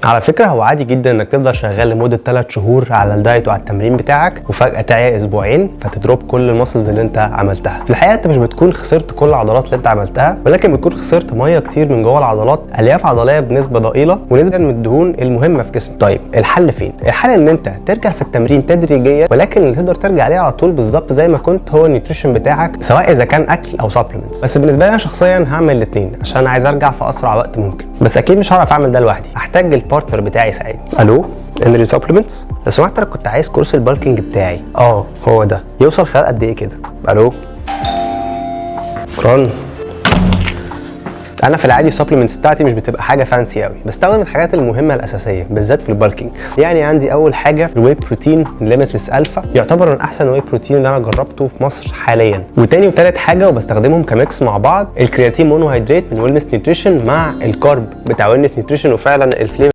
على فكره هو عادي جدا انك تفضل شغال لمده 3 شهور على الدايت وعلى التمرين بتاعك وفجاه تعيا اسبوعين فتضرب كل المسلز اللي انت عملتها. في الحقيقه انت مش بتكون خسرت كل العضلات اللي انت عملتها، ولكن بتكون خسرت ميه كتير من جوه العضلات، الياف عضليه بنسبه ضئيله ونسبه من الدهون المهمه في جسمك. طيب الحل فين؟ الحل ان انت ترجع في التمرين تدريجيا، ولكن اللي تقدر ترجع عليه على طول بالظبط زي ما كنت هو النيوتريشن بتاعك، سواء اذا كان اكل او سبلمنتس. بس بالنسبه لي انا شخصيا هعمل الاثنين عشان انا عايز ارجع في اسرع وقت ممكن، بس اكيد مش هعرف اعمل ده لوحدي، هحتاج البارتنر بتاعي يساعدني. الو انرجي سبلمنتس، لو سمحت انا كنت عايز كورس البالكينج بتاعي. هو ده يوصل خلال قد ايه كده؟ الو رن. انا في العادي السبلمنتس بتاعتي مش بتبقى حاجه فانسي قوي، بستخدم الحاجات المهمه الاساسيه بالذات في البالكينج. يعني عندي اول حاجه الواي بروتين من ليميتلس الفا، يعتبر من احسن واي بروتين اللي انا جربته في مصر حاليا. وتاني وتالت حاجه وبستخدمهم كميكس مع بعض الكرياتين مونوهيدرات من ويلنس نيوتريشن مع الكارب بتاع ويلنس نيوتريشن، وفعلا الفليفر